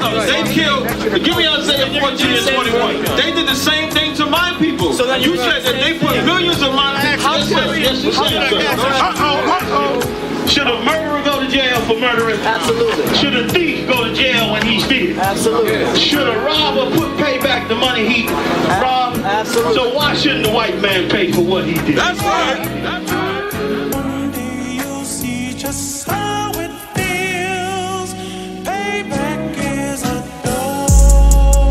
something. They killed, give me Isaiah 14 and 21. They did the same thing to my people. So you said that they put millions of my people. Yes, you said Should a murderer go to jail for murdering? Absolutely. Should a thief go to jail when he steals? Absolutely. Should a robber pay back the money he robbed? Absolutely. So why shouldn't the white man pay for what he did? That's right. That's right. One day you'll see just how it feels. Payback is a dog.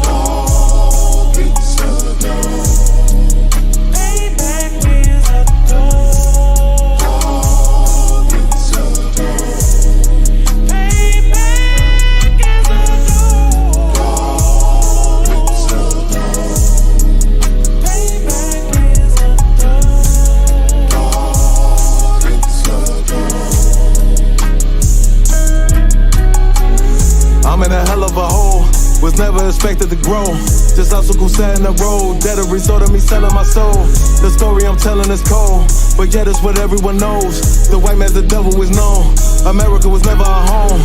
Dog, it's a dog. Payback is a dog. Dog, it's a dog. Payback is a dog. Dog, it's a dog. Payback is a dog. Dog, it's a dog. I'm in a hell of a hole, was never expected to grow. Just obstacle set in the road, that a result of me selling my soul. The story I'm telling is cold, but yet it's what everyone knows. The white man's the devil is known. America was never a home,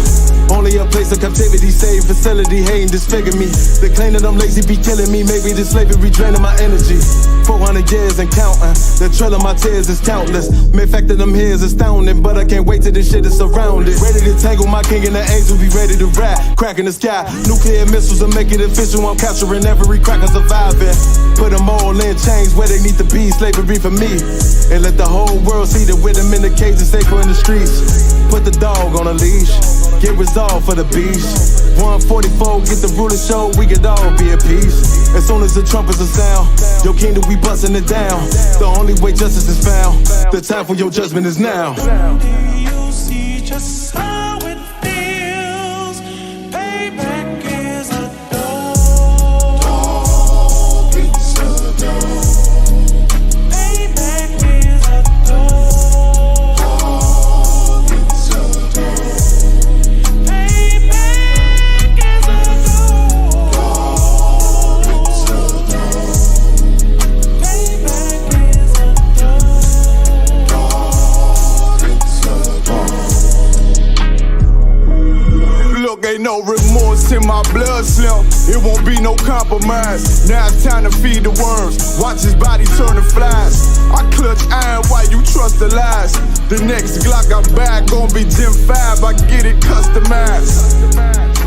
only a place of captivity, safe facility, hating, disfigure me. They claim that I'm lazy, be killing me. Maybe the slavery draining my energy. 400 years and counting, the trail of my tears is countless. Main fact that I'm here is astounding, but I can't wait till this shit is surrounded. Ready to tangle my king and the angel, be ready to rap. Crack in the sky, nuclear missiles and make it official. I'm capturing every cracker surviving. Put them all in chains where they need to be, slavery for me. And let the whole world see that with them in the cage and safer in the streets. Put the dog on a leash, get resolved for the beast. 144, get the ruler show, we could all be at peace. As soon as the trumpets are sound, your kingdom we busting it down. The only way justice is found, the time for your judgment is now. One day you'll see just how it feels. Payback is a dog. Dog, it's a dog. Payback is a dog. Dog, it's a dog. Payback is a dog. Dog, it's a dog. Payback is a dog. Dog, it's a dog. Look, ain't no remorse in my blood slip. It won't be no compromise. Now it's time to feed the worms. Watch his body turn to flies. I clutch iron while you trust the lies. The next Glock I'm back gon' be Gen 5. I get it customized.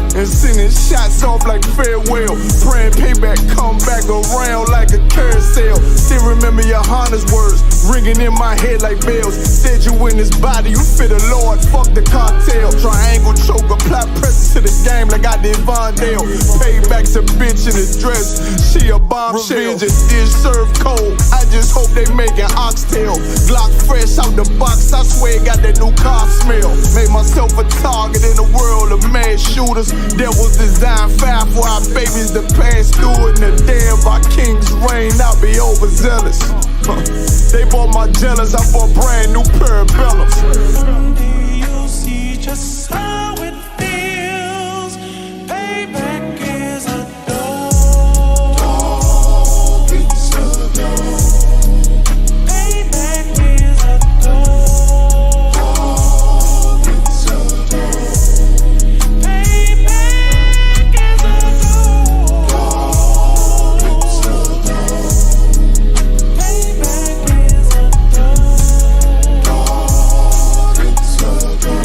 And sending shots off like farewell. Praying payback come back around like a carousel. Still remember YAHANNA's words ringing in my head like bells. Said you in this body, you fit the Lord, fuck the cartel. Triangle choke, apply pressure to the game like I did Vondale. Payback's a bitch in a dress, she a bombshell. Revenge is dish served cold, I just hope they making oxtail. Glock fresh out the box, I swear it got that new car smell. Made myself a target in a world of mad shooters. Devils design fire for our babies to pass through. In the day of our king's reign, I'll be overzealous. They bought my jealous, I bought brand new parabellums. One day you'll see just how it feels. Payback is a dog. Dog, it's a dog. Payback is a dog. Dog, it's a dog. Payback is a dog. Dog, it's a dog. Payback is a dog. Dog, it's a dog.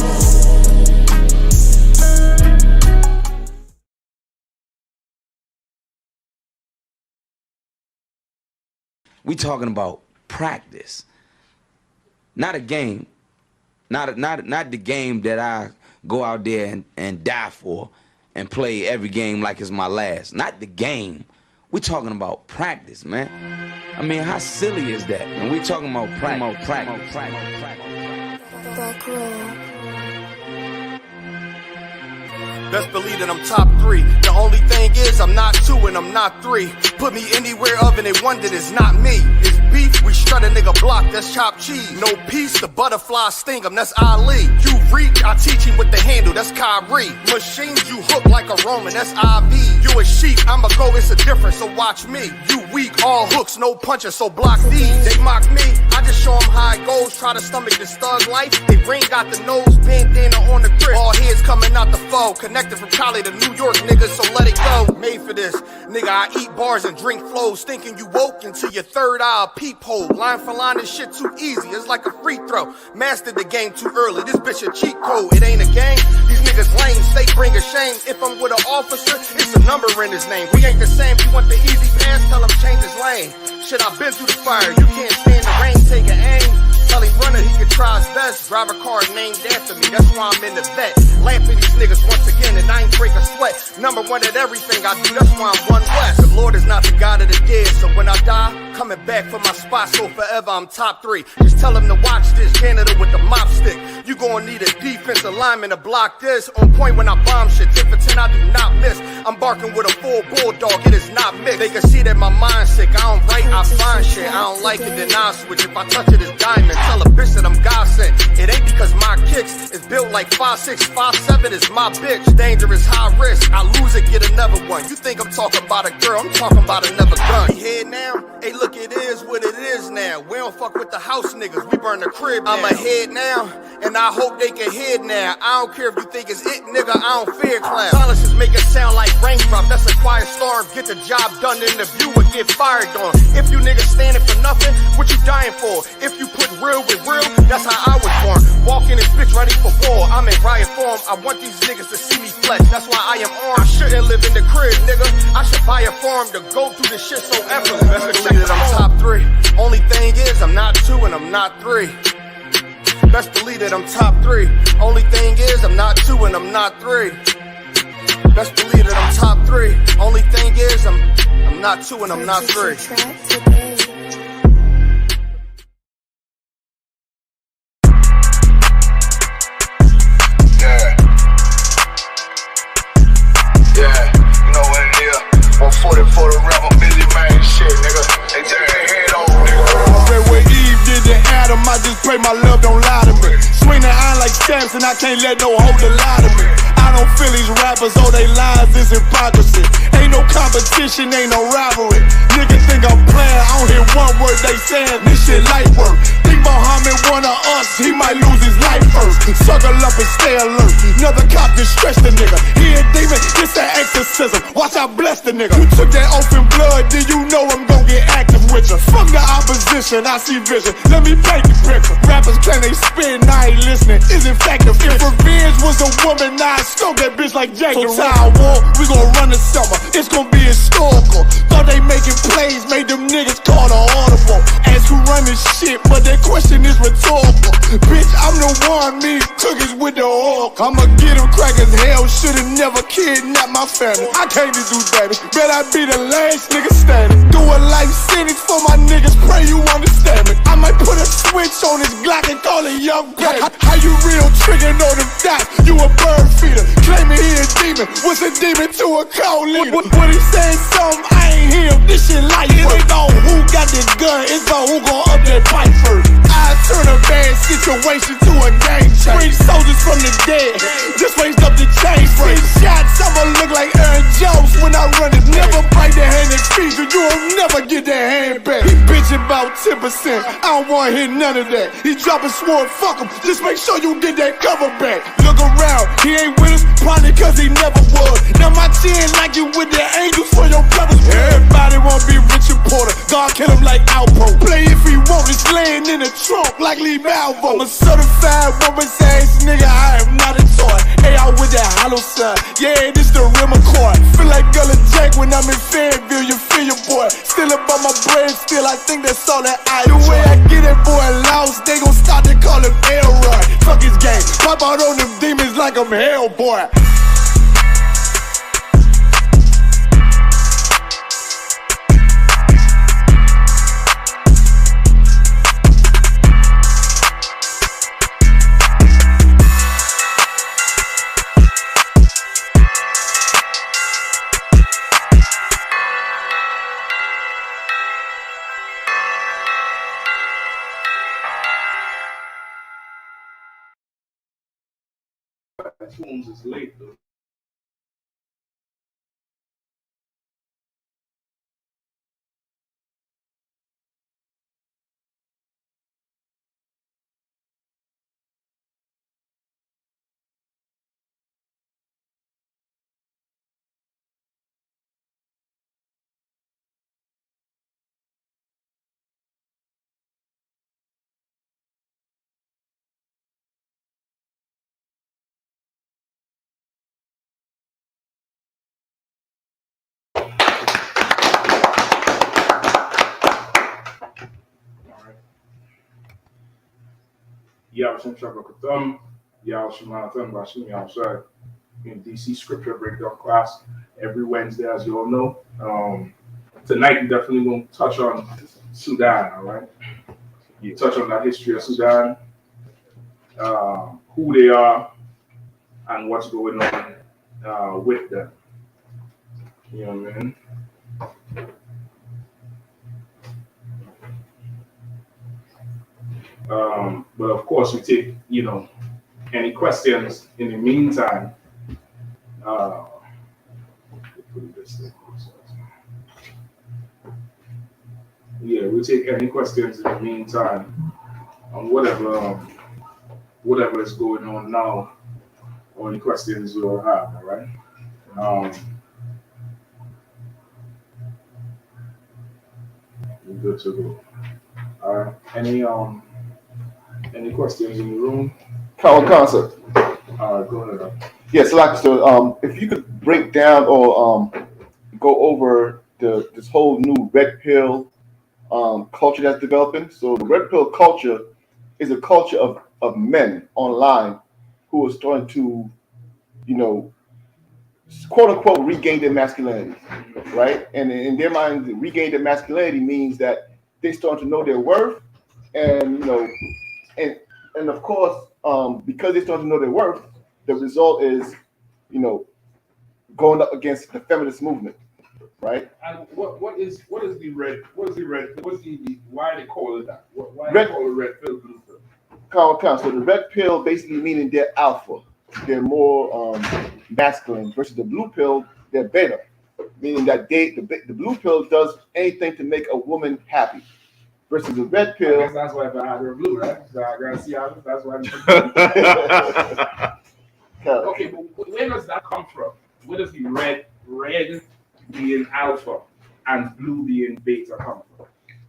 We talking about practice, not a game, not the game that I go out there and die for and play every game like it's my last. Not the game. We talking about practice, man. I mean, how silly is that? And we talking about practice. Back row. Best believe that I'm top 3. The only thing is I'm not 2 and I'm not 3. Put me anywhere of and they wonder it's not me. It's beef, we strut a nigga block, that's chopped cheese. No peace, the butterfly sting 'em, that's Ali. You Tyreek, I teach him with the handle, that's Kyrie. Machines you hook like a Roman, that's IV. You a sheep, I'ma go, it's a difference, so watch me. You weak, all hooks, no punches, so block these. They mock me, I just show them how it goes. Try to stomach this thug life. They ring got the nose, bandana on the grip. All heads coming out the foe. Connected from Cali to New York, niggas, so let it go. Made for this, nigga, I eat bars and drink flows. Thinking you woke into your third eye, peephole. Line for line, this shit too easy, it's like a free throw. Mastered the game too early, this bitch a cheat code. It ain't a game, these niggas lame, they bring a shame. If I'm with an officer, it's a number in his name. We ain't the same, you want the easy pass, tell him change his lane. Shit, I've been through the fire, you can't stand the rain, take an aim. Tell him runner, he can try his best. Drive a car named after me, that's why I'm in the vet. Laugh at these niggas once again, and I ain't break a sweat. Number one at everything I do, that's why I'm one west. The Lord is not the God of the dead, so when I die, coming back for my spot, so forever I'm top 3. Just tell him to watch this, janitor with the mop stick. You gon' need a defensive lineman to block this. On point when I bomb shit, 10 for 10 I do not miss. I'm barking with a full bulldog, it is not mixed. They can see that my mind's sick, I don't write, I find shit. I don't like it, then I'll switch. If I touch it, it's diamond. Tell a bitch that I'm God sent. It ain't because my kicks is built like 5'6", 5'7" is my bitch. Dangerous, high risk. I lose it, get another one. You think I'm talking about a girl? I'm talking about another gun. We here now? Hey, look, it is what it is now. We don't fuck with the house niggas. We burn the crib down. I'm ahead now, and I hope they can hear now. I don't care if you think it's it, nigga. I don't fear clown. Silences make it sound like raindrop. That's a quiet storm. Get the job done in the view and get fired on. If you niggas standing for nothing, what you dying for? If you put real with real, that's how I was born. Walking this bitch ready for war. I'm in riot form. I want these niggas to see me flex. That's why I am armed. I shouldn't live in the crib, nigga. I should buy a farm to go through this shit so effortless. Best believe that I'm top 3. Only thing is, I'm not 2 and I'm not 3. Best believe that I'm top 3. Only thing is, I'm not 2 and I'm not 3. Best believe that I'm top 3. Only thing is, I'm not 2 and I'm not 3. Yeah, you know what it is. 140 for the rebel, busy man, shit, nigga. They take their head off, nigga. I read what Eve did to Adam, I just pray my love don't lie to me. Swing the iron like stamps and I can't let no holder lie to me. I don't feel these rappers, all they lies is hypocrisy. Ain't no competition, ain't no rivalry. Niggas think I'm playing, I don't hear one word they saying, this shit light work. Think Muhammad one of us, he might lose his life first. Circle up and stay alert, another cop just stretch the nigga. He a demon, it's an exorcism, watch I bless the nigga. You took that oath in blood, then you know I'm gon' get active with you. Fuck the opposition, I see vision, let me paint the picture. Rappers claim they spit, I ain't listening, is effective. If revenge was a woman, now I scope that bitch like Jacob. So Tower War, we gon' run the summer, it's gon' be historical. Thought they making plays, made them niggas call the audible. Ask who run this shit, but that question is rhetorical. Bitch, I'm the one, me cookies with the oil. I'ma get them crackers, hell, should've never kidnapped my family. I can't do that, bet I be the last nigga standing. Do a life sentence for my niggas, pray you understand me. I might put a switch on his Glock and call it young baby. How you real trigger know them dots? You a bird feeder, claiming he a demon. What's a demon to a cold leader? What he saying something, I ain't hear him, this shit light. It ain't on who got this gun, it's on who gon' up that fight first. I turn a bad situation to a game changer. Bring soldiers from the dead, just raised up the chain frame. Shots, I'ma look like Aaron Jones when I run it. Never bite the hand that feeds you, you'll never get that hand back. He bitchin' about 10%, I don't wanna hear none of that. He dropping sword, fuck him, just make sure you get that cover back. Look around, he ain't with us, probably cause he never was. Now my chin like you with the angels for your brothers. Everybody wanna be Richard Porter, God kill him like Alpo. Play if he want, it's laying in the trunk like Lee Malvo. I'm a certified woman's ass nigga, I am not a toy. Hey, I with that hollow side, yeah, this the rim accord. Feel like Gullah Jack when I'm in Fayetteville, you feel your boy. Still about my brain, still I think that's all that I do. The way I get that boy lost, they gon' start to call him Elroy. Fuck his game, pop out on them demons like I'm Hellboy. Tunes is late though. Yahweh Shem Yahweh Shemarathon Bashim Yahweh in DC Scripture Breakdown class every Wednesday, as you all know. Tonight we're definitely going to touch on Sudan, all right? You touch on that history of Sudan, who they are, and what's going on with them. You know what I mean? But of course, we take, any questions in the meantime. We'll take any questions in the meantime on whatever is going on now, or any questions you all have, all right? We're good to go. All right. Any questions in the room? Carl Concert. All right, go ahead. Yes, so if you could break down or go over this whole new red pill culture that's developing. So the red pill culture is a culture of men online who are starting to, quote unquote, regain their masculinity, right? And in their mind, regain their masculinity means that they start to know their worth, and and of course, because they start to know their worth, the result is, going up against the feminist movement, right? And what is the red? Why they call it that? Why Red- they call it red pill, blue pill? So the red pill basically meaning they're alpha, they're more masculine, versus the blue pill, they're beta, meaning that the blue pill does anything to make a woman happy, versus the red I pill. guess that's why I had her blue, right? So I gotta see how that's why. Okay, but where does that come from? Where does the red being alpha and blue being beta come from?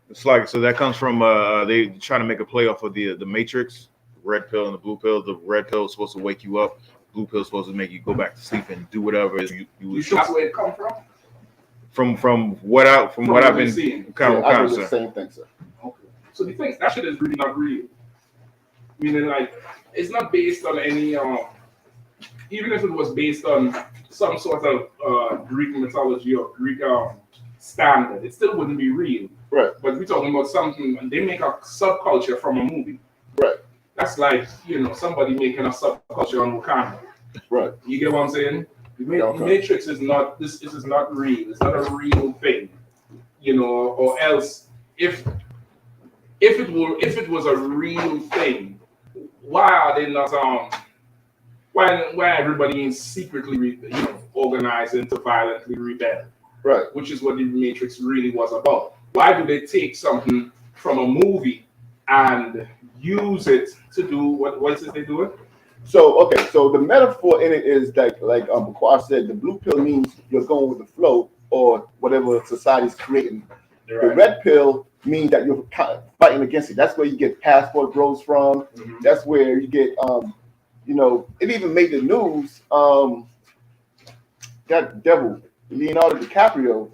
It's like, so that comes from they trying to make a play off of the Matrix, red pill and the blue pill. The red pill is supposed to wake you up. Blue pill is supposed to make you go back to sleep and do whatever you sure that's where it come from? From what I've been seeing. I do the same thing, sir. Okay. So the thing, that shit is really not real. Meaning, like, it's not based on any even if it was based on some sort of Greek mythology or Greek standard, it still wouldn't be real. Right. But we're talking about something, and they make a subculture from a movie. Right. That's like, somebody making a subculture on Wakanda. Right. You get what I'm saying? The Matrix is not, this is not real. It's not a real thing. Or else, if it was a real thing, why are they not why everybody ain't secretly organizing to violently rebel? Right. Which is what the Matrix really was about. Why do they take something from a movie and use it to do what is it they do it? So the metaphor in it is that, like Baqua said, the blue pill means you're going with the flow or whatever society's creating. Right. The red pill means that you're fighting against it. That's where you get passport bros from. Mm-hmm. That's where you get it even made the news. That devil, Leonardo DiCaprio,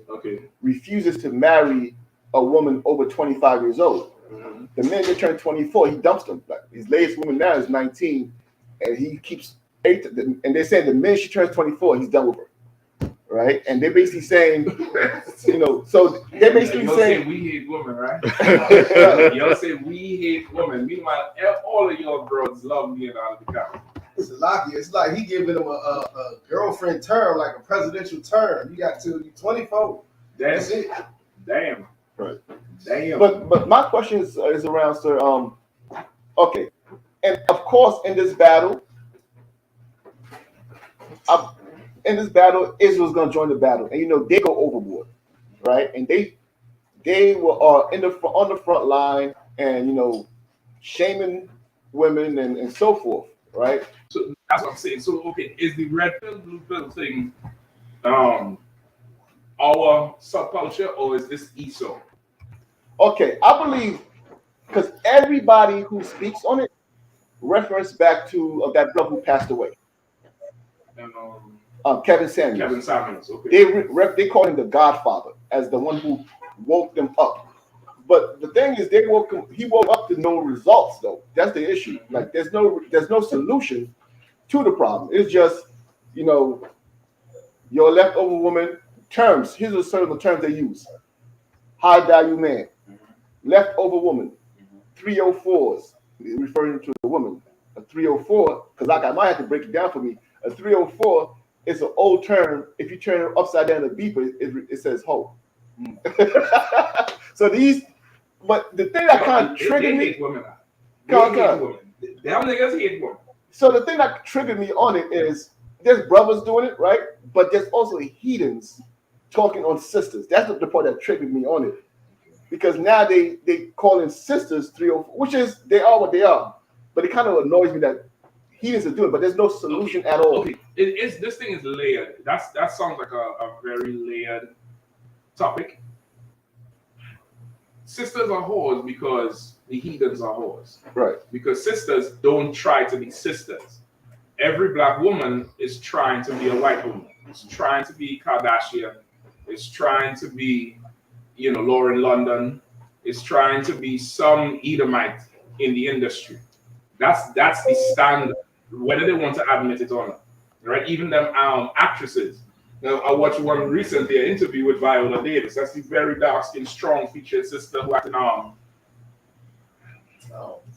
refuses to marry a woman over 25 years old. Mm-hmm. The minute they turn 24, he dumps them. Like, his latest woman now is 19, and he keeps 8. And they're saying the minute she turns 24, he's done with her. Right? And they're basically saying, so they're basically saying we hate women, right? Y'all say we hate women. Meanwhile, all of your bros love Leonardo DiCaprio. It's like he giving him a girlfriend term, like a presidential term. You got till you 24. That's it. Damn. Right. Damn. But my question is around, sir. Okay, and of course in this battle, in this battle, Israel's gonna join the battle, and you know they go overboard, right? And they are on the front line, and you know, shaming women and so forth, right? So that's what I'm saying. So okay, is the red pill, blue pill thing our subculture, or is this I.S.U.P.K? Okay, I believe because everybody who speaks on it reference back to that brother who passed away, Kevin Samuels. Kevin Samuels. Okay. They call him the Godfather as the one who woke them up. But the thing is, he woke up to no results though. That's the issue. Like there's no solution to the problem. It's just, you know, your leftover woman terms. Here's a certain terms they use: high value man, leftover woman, 304s, referring to the woman. A 304, because I might have to break it down for me. A 304 is an old term. If you turn it upside down the beeper, it says hoe. So but the thing that kind of triggered me. Women. Them niggas hate women. So the thing that triggered me on it is there's brothers doing it, right? But there's also heathens talking on sisters. That's the part that triggered me on it. Because now they calling sisters 304, which is they are what they are. But it kind of annoys me that heathens are doing it, but there's no solution at all. Okay, this thing is layered. That sounds like a very layered topic. Sisters are whores because the heathens are whores. Right. Because sisters don't try to be sisters. Every black woman is trying to be a white woman. It's trying to be Kardashian. It's trying to be, you know, Lauren London. It's trying to be some Edomite in the industry. That's the standard, whether they want to admit it or not. Right? Even them actresses. Now, I watched one recently, an interview with Viola Davis. That's the very dark-skinned, strong-featured sister who acted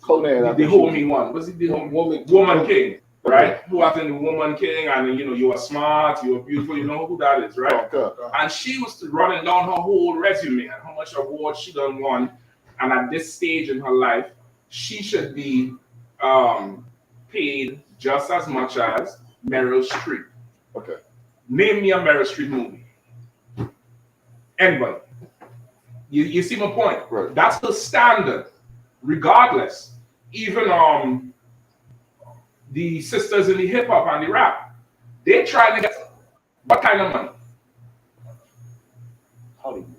Conan, the homie one. Was it the Woman King? Right? Who acted in the Woman King, and you know, you are smart, you are beautiful, you know who that is, right? And she was running down her whole resume and how much awards she done won. And at this stage in her life, she should be paid just as much as Meryl Streep. Okay. Name me a Meryl Streep movie. Anybody. You see my point? Right. That's the standard. Regardless. Even the sisters in the hip hop and the rap, they trying to get what kind of money? Hollywood.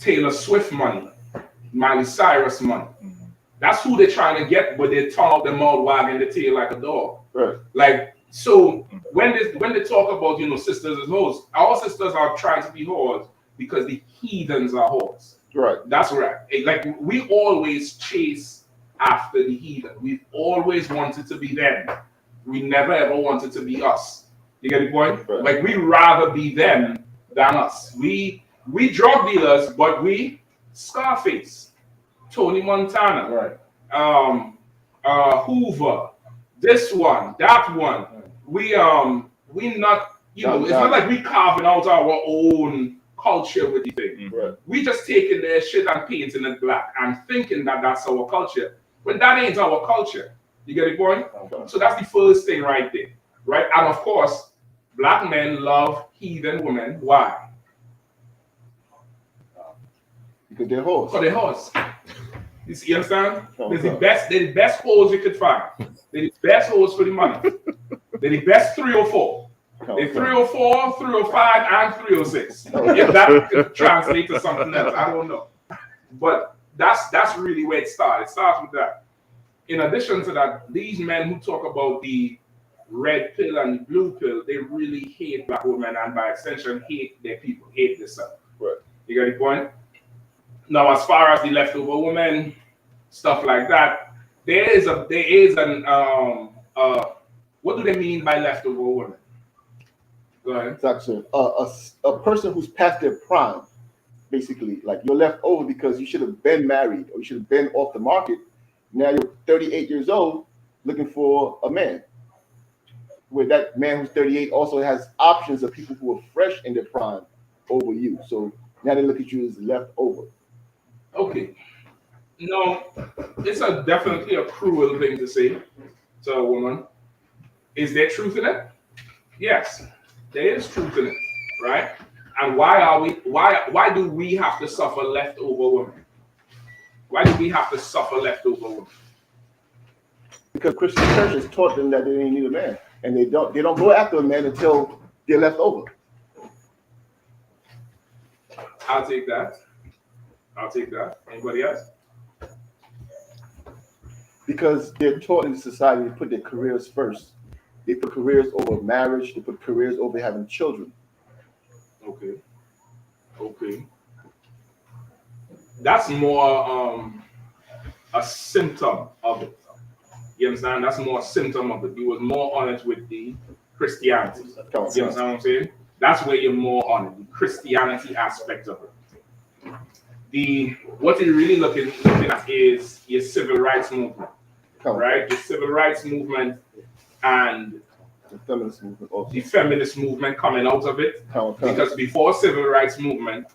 Taylor Swift money, Miley Cyrus money. That's who they're trying to get, but they turn out the mouth wagging the tail like a dog. Right. Like, so when they talk about, you know, sisters as hoes, our sisters are trying to be whores because the heathens are whores. Right. That's right. Like, we always chase after the heathen. We've always wanted to be them. We never ever wanted to be us. You get the point? Right. Like, we rather be them than us. We drug dealers, but we Scarface, Tony Montana, right. Hoover, this one, that one. We not, you know, it's not like we carving out our own culture with the thing. Right. We just taking their shit and painting it black and thinking that that's our culture, when that ain't our culture. You get the point? Okay. So that's the first thing right there, right? And of course, black men love heathen women. Why? Because they're hoes. Because they're hoes. You understand? Okay. They're the best hoes you could find. They're the best hoes for the money. They're the best 304. They're 304, 305, and 306. If that could translate to something else, I don't know. But that's really where it starts. It starts with that. In addition to that, these men who talk about the red pill and the blue pill, they really hate black women and by extension hate their people, hate themselves. Right. You get the point? Now, as far as the leftover women, stuff like that, there is an what do they mean by leftover women? Go ahead. It's actually a person who's past their prime, basically. Like you're left over because you should have been married or you should have been off the market. Now you're 38 years old looking for a man. Where that man who's 38 also has options of people who are fresh in their prime over you. So now they look at you as left over. Okay. No, it's definitely a cruel thing to say to a woman. Is there truth in it? Yes, there is truth in it, right? And why do we have to suffer leftover women? Why do we have to suffer leftover women? Because Christian churches taught them that they didn't need a man, and they don't go after a man until they're left over. I'll take that. Anybody else? Because they're taught in society to put their careers first. They put careers over marriage. They put careers over having children. Okay. That's more a symptom of it. You understand? That's more a symptom of it. You was more on it with the Christianity. You understand what I'm saying? That's where you're more on it, the Christianity aspect of it. What you're really looking at is your civil rights movement, right? The civil rights movement and the feminist movement coming out of it. Because before civil rights movement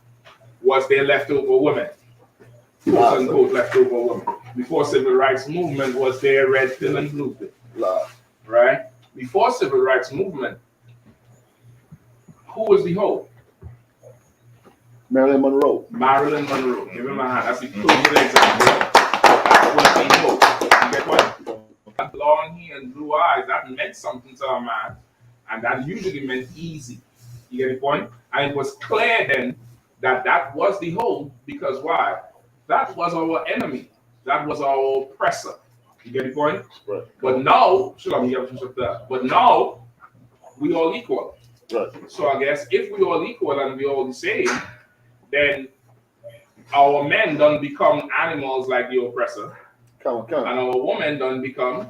was there leftover women, quote unquote leftover women. Before civil rights movement was there red pill and blue pill, right? Before civil rights movement, who was the hoe? Marilyn Monroe. Give him a hand. That's the closest example. That was the hoe. You get what? That long hair and blue eyes, that meant something to a man. And that usually meant easy. You get the point? And it was clear then that was the hoe, because why? That was our enemy. That was our oppressor. You get the point? Right. But now, but now we all equal. Right. So I guess if we all equal and we all the same, then our men don't become animals like the oppressor. And our women don't become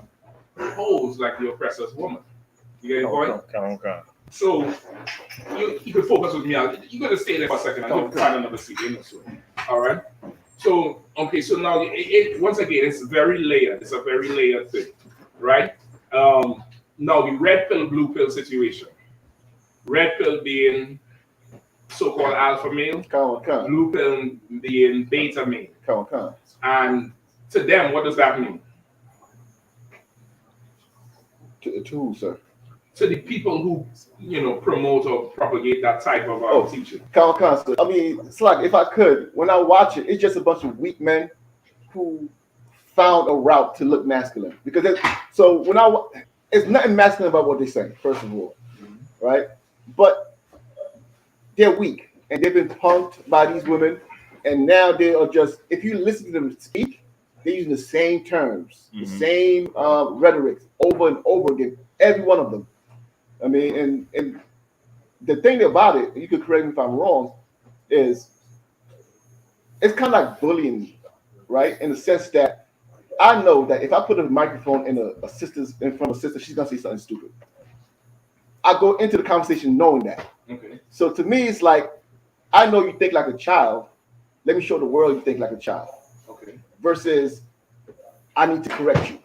hoes like the oppressor's woman. You get the point? Come. So you could focus with me. You're gonna stay there for a second. I'm gonna find another seat in this way. All right. So so now once again, it's very layered. It's a very layered thing, right? Now the red pill, blue pill situation. Red pill being so-called alpha male, blue pill being beta male. And to them, what does that mean? To who, sir? To the people who, promote or propagate that type of teaching. I mean, it's like, if I could, when I watch it, it's just a bunch of weak men who found a route to look masculine. Because it's nothing masculine about what they say, first of all, right? But they're weak, and they've been punked by these women, and now they are just, if you listen to them speak, they're using the same terms, the same rhetoric over and over again, every one of them. I mean, and the thing about it, you could correct me if I'm wrong, is it's kind of like bullying, right? In the sense that I know that if I put a microphone in in front of a sister, she's gonna say something stupid. I go into the conversation knowing that. Okay. So to me, it's like, I know you think like a child. Let me show the world you think like a child. Okay. Versus, I need to correct you.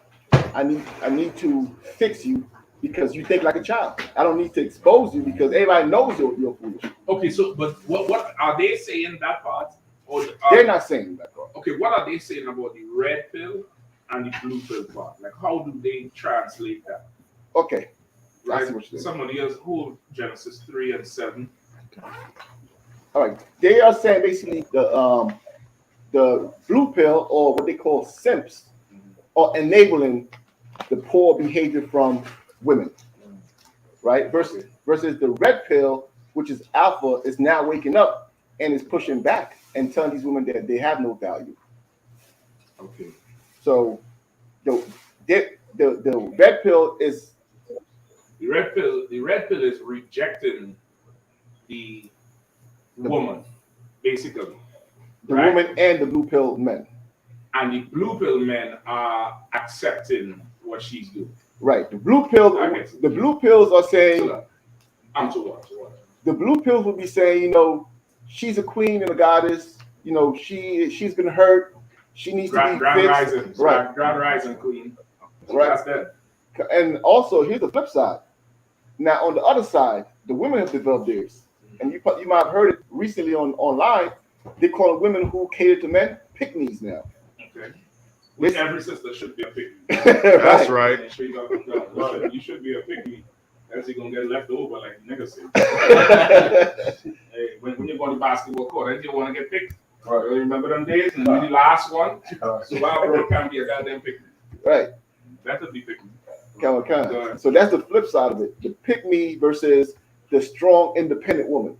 I need to fix you because you think like a child. I don't need to expose you because everybody knows you're foolish. Okay, so but what are they saying that part? Or they're not saying that part. Okay, what are they saying about the red pill and the blue pill part? Like, how do they translate that? Okay. Right. Somebody else who Genesis 3 and 7. All right. They are saying basically the blue pill, or what they call simps, are enabling the poor behavior from women, right? Versus the red pill, which is alpha, is now waking up and is pushing back and telling these women that they have no value. Okay. So the red pill is the red pill is rejecting the woman, basically. The woman and the blue pill men. And the blue pill men are accepting what she's doing. Right. The blue pills are saying, I'm too much. The blue pills will be saying, she's a queen and a goddess. She's been hurt. She needs to be fixed. Rising. Right. Grand rising queen. Right. That's that. And also, here's the flip side. Now, on the other side, the women have developed theirs. And you might have heard it recently online. They call women who cater to men pick-me's now. Okay. Every sister should be a pick-me. That's right. You should be a pick-me. Else you're gonna get left over, like nigga said. Hey, when you go to the basketball court, and you want to get picked. Right. Remember them days? And you're the last one. So our bro can't be a goddamn pick. Right. That would be pick me. So that's the flip side of it. The pick me versus the strong, independent woman.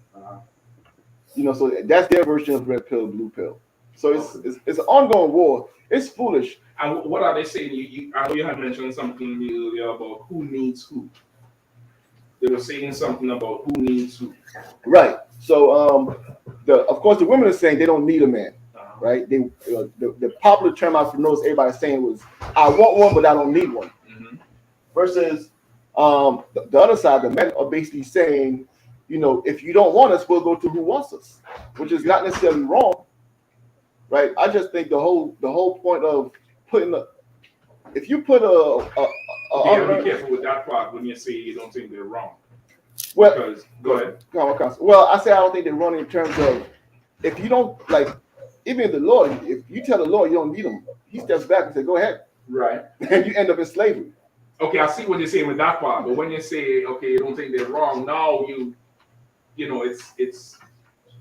You know, so that's their version of red pill, blue pill. So it's an ongoing war. It's foolish. And what are they saying? I know you had mentioned something earlier about who needs who. They were saying something about who needs who. Right. So of course the women are saying they don't need a man. Right. They the popular term I noticed everybody saying was, I want one, but I don't need one. Mm-hmm. Versus the other side, the men are basically saying, you know, if you don't want us, we'll go to who wants us, which is not necessarily wrong. Right. I just think the whole point of putting if you put you gotta be careful with that part when you say you don't think they're wrong. Well, because, go ahead. Well, I say I don't think they're wrong in terms of if you don't like, even the Lord, if you tell the Lord you don't need him, he steps back and says, "Go ahead." Right. And you end up in slavery. Okay, I see what you're saying with that part, but when you say, okay, you don't think they're wrong, now you know, it's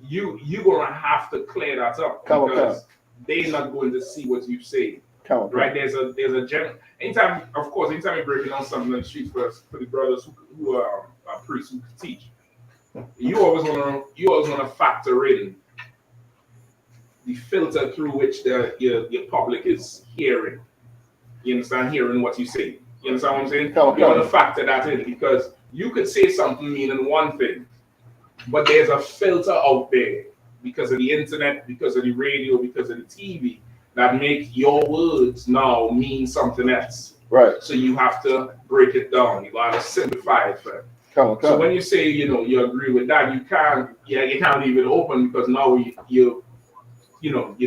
you gonna have to clear that up because they're not going to see what you say. Right? There's a general. Anytime you're breaking down something on the streets for the brothers who are priests who teach, you always wanna factor in the filter through which your public is hearing. You understand? Hearing what you say. You understand what I'm saying? You want to factor that in because you could say something meaning one thing, but there's a filter out there because of the internet, because of the radio, because of the TV that make your words now mean something else. Right. So you have to break it down. You got to simplify it for them. So when you say, you know, you agree with that, you can't leave it open because now you're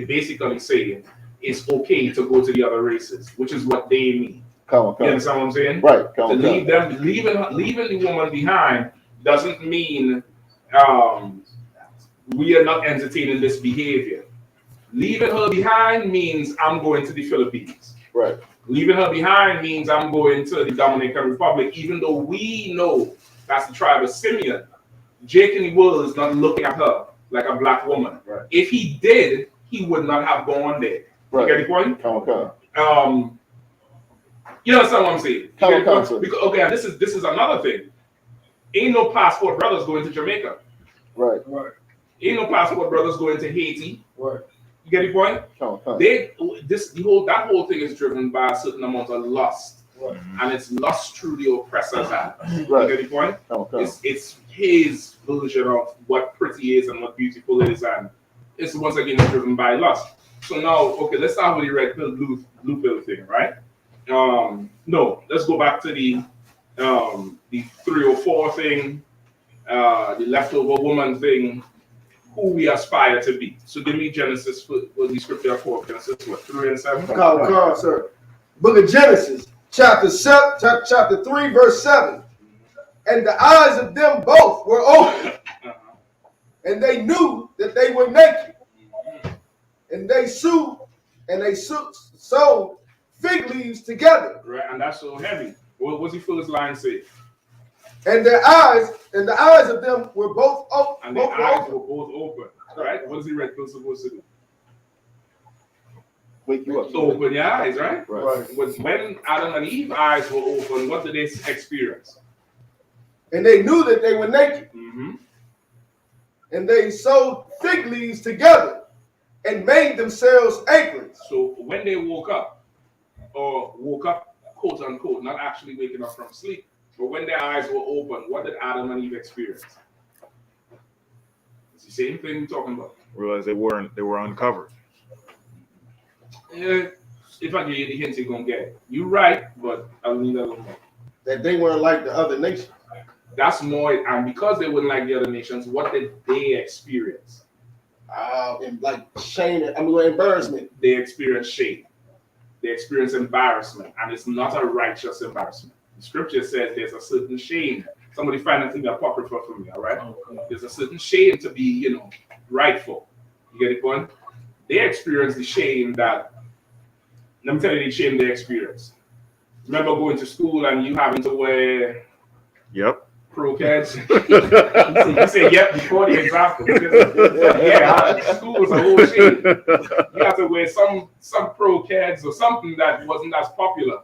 basically saying it's okay to go to the other races, which is what they mean. You understand what I'm saying? Right. Leaving the woman behind doesn't mean we are not entertaining this behavior. Leaving her behind means I'm going to the Philippines. Right. Leaving her behind means I'm going to the Dominican Republic, even though we know that's the tribe of Simeon. Jake in the world is not looking at her like a black woman. Right. If he did, he would not have gone there. Right. You get the point? You understand what I'm saying? Because, okay, this is another thing. Ain't no passport brothers going to Jamaica. Right. Ain't no passport brothers going to Haiti. Right. You get the point? That whole thing is driven by a certain amount of lust. Right. And it's lust through the oppressor's hand. Right. You get the point? It's his version of what pretty is and what beautiful is, and it's once again driven by lust. So now, okay, let's start with the red pill, blue pill thing, right? No, let's go back to the 304 thing, the leftover woman thing, who we aspire to be. So give me Genesis, what the scripture for Genesis, 3 and 7? Come, sir. Book of Genesis, chapter 3, verse 7. And the eyes of them both were open, and they knew that they were naked. And they sewed fig leaves together. Right, and that's so heavy. What's the first line say? And the eyes of them were both open. And their eyes were both open. Right? What is the red pill supposed to do? Wake you up. So open your eyes, right? Right. When Adam and Eve's eyes were open, what did they experience? And they knew that they were naked. Mm-hmm. And they sewed fig leaves together and made themselves aprons. So when they woke up, quote unquote, not actually waking up from sleep, but when their eyes were open, what did Adam and Eve experience? It's the same thing we're talking about. Realize they were uncovered. If I give you the hint, you're gonna get it. You're right, but I'll leave that alone. That they weren't like the other nations. That's more, and because they wouldn't like the other nations, what did they experience? And like shame, embarrassment. They experience shame. They experience embarrassment, and it's not a righteous embarrassment. The scripture says there's a certain shame. Somebody find that thing apocrypha for me, all right? Okay. There's a certain shame to be, rightful. You get the point? They experience the shame that, let me tell you the shame they experience. Remember going to school and you having to wear Yep. Pro-cats. You say yep before the example. Yeah, school was a whole shit. You have to wear some pro-cats or something that wasn't as popular.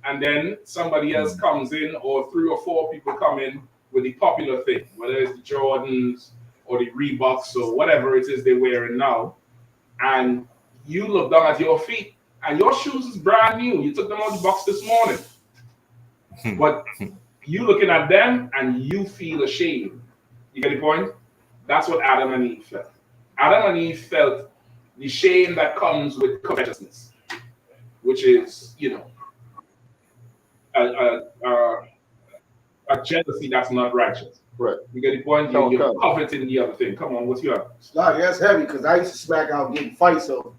And then somebody else comes in, or 3 or 4 people come in with the popular thing, whether it's the Jordans or the Reeboks or whatever it is they're wearing now. And you look down at your feet and your shoes is brand new. You took them out of the box this morning. But you looking at them and you feel ashamed. You get the point? That's what Adam and Eve felt. Adam and Eve felt the shame that comes with covetousness, which is, you know, a jealousy that's not righteous. Right. You get the point? You're coveting the other thing. Come on, what's your Nah, that's heavy because I used to smack out getting fights over.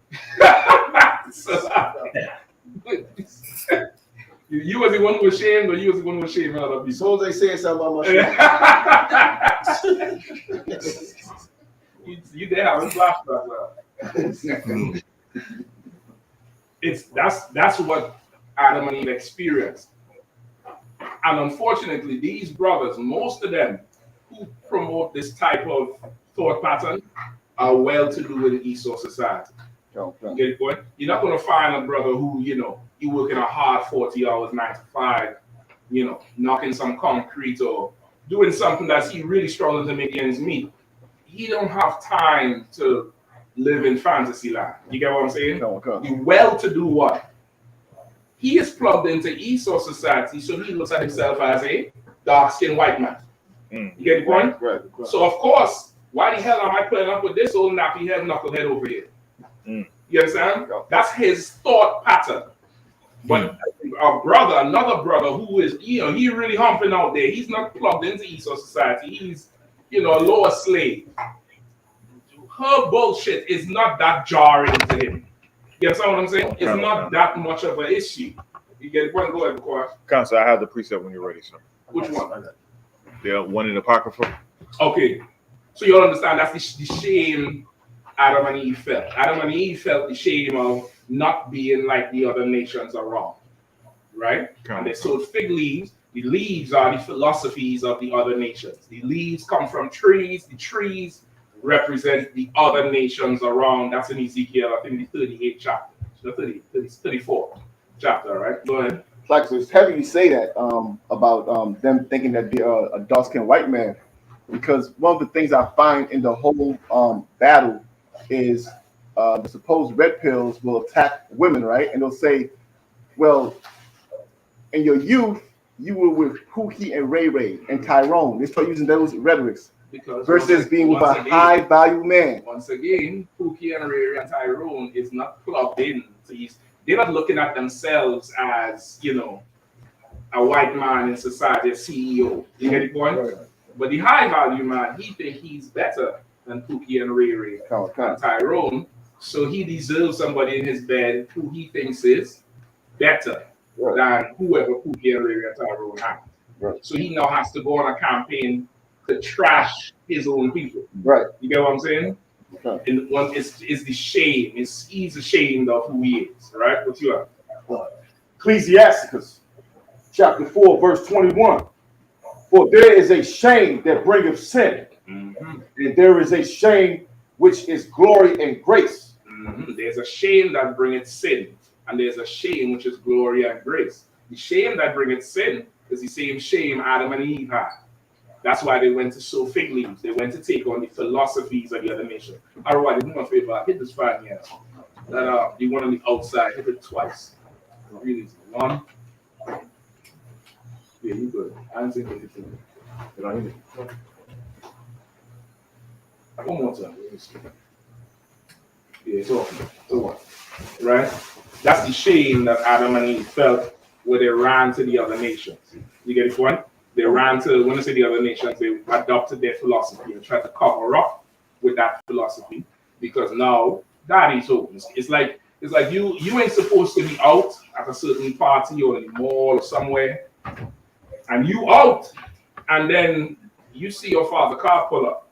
You was the one who was ashamed, or you was the one who was ashamed of other people? As soon as they said something about my shit. you there having flashbacks. That's what Adam and Eve experienced. And unfortunately, these brothers, most of them who promote this type of thought pattern are well-to-do in the Esau society. You get it, boy? You're not going to find a brother who, you know, he working a hard 40 hours, 9 to 5, you know, knocking some concrete or doing something that's he really struggling to make ends meet. He don't have time to live in fantasy land. You get what I'm saying? The well-to-do one. He is plugged into Esau society, so he looks at himself as a dark-skinned white man. You get the point? Right. So, of course, why the hell am I putting up with this old nappy head knucklehead over here? You understand? That's his thought pattern. But another brother who is, you know, he really humping out there. He's not plugged into Esau society. He's, you know, a lower slave. Her bullshit is not that jarring to him. You understand what I'm saying? It's not that much of an issue. You get it? Go ahead, Coach. Counsel, I have the precept when you're ready, sir. Which one? The one in the Apocrypha. Okay. So you'll understand that's the shame Adam and Eve felt. Adam and Eve felt the shame of not being like the other nations around. Right? And they sowed fig leaves. The leaves are the philosophies of the other nations. The leaves come from trees. The trees represent the other nations around. That's in Ezekiel, I think the 38th chapter. The 34th chapter, right? Go ahead. Like, so it's heavy you say that about them thinking that they're a dark-skinned white man, because one of the things I find in the whole battle is the supposed red pills will attack women, right? And they'll say, well, in your youth, you were with Pookie and Ray Ray and Tyrone. They start using those rhetorics. Because versus being with a high-value man. Once again, Pookie and Ray and Tyrone is not plugged in. So they're not looking at themselves as, you know, a white man in society, a CEO. You get the point? Right. But the high-value man, he thinks he's better than Pookie and Ray and Tyrone. So he deserves somebody in his bed who he thinks is better than whoever Pookie and Ray and Tyrone have. Right. So he now has to go on a campaign to trash his own people. Right. You get what I'm saying? Okay. And one is the shame. He's ashamed of who he is. Right? What's you have? Ecclesiasticus chapter 4, verse 21. For there is a shame that bringeth sin, and there is a shame which is glory and grace. There's a shame that bringeth sin, and there's a shame which is glory and grace. The shame that bringeth sin is the same shame Adam and Eve had. That's why they went to sow fig leaves. They went to take on the philosophies of the other nation. Otherwise, do me a favor, hit this 5 years. That the one on the outside, hit it twice. Really easy. 1. Yeah, you good. I didn't think anything. You don't hit it. 1 more time. Yeah, it's off. Right? That's the shame that Adam and Eve felt when they ran to the other nations. You get the point? They ran to, when I say the other nations, they adopted their philosophy and tried to cover up with that philosophy because now daddy's home. It's like you ain't supposed to be out at a certain party or in the mall or somewhere, and you out, and then you see your father's car pull up.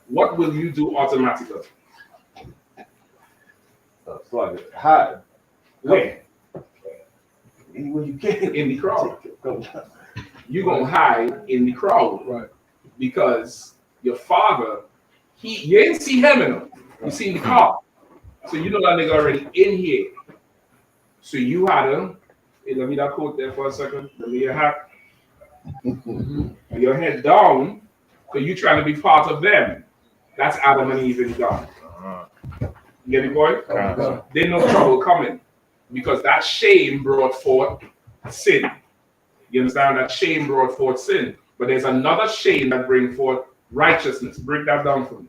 What will you do automatically? Hide. Where? Anywhere you can. In the crowd. you're gonna hide in the crowd, Right. because your father, you ain't see him in him. You seen the car, so you know that nigga already in here. So you had to, hey, let me that quote there for a second. Let me your hat, your head down, because you trying to be part of them. That's Adam and Eve in God. You get the point? There's no trouble coming, because that shame brought forth sin. You understand? That shame brought forth sin. But there's another shame that brings forth righteousness. Break that down for me.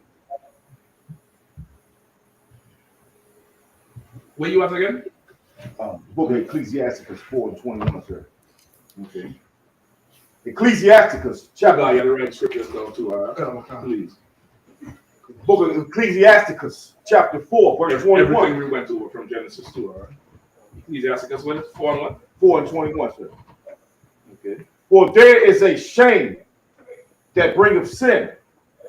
Where you at again? Book of Ecclesiasticus 4:21, sir. Okay. Ecclesiasticus, chapter. You got the right scriptures down too, please. Book of Ecclesiasticus, chapter 4, verse 21. Everything we went over from Genesis 2, all right? Ecclesiasticus, what? 4 and what? 4:21, sir. Okay. For there is a shame that bringeth sin,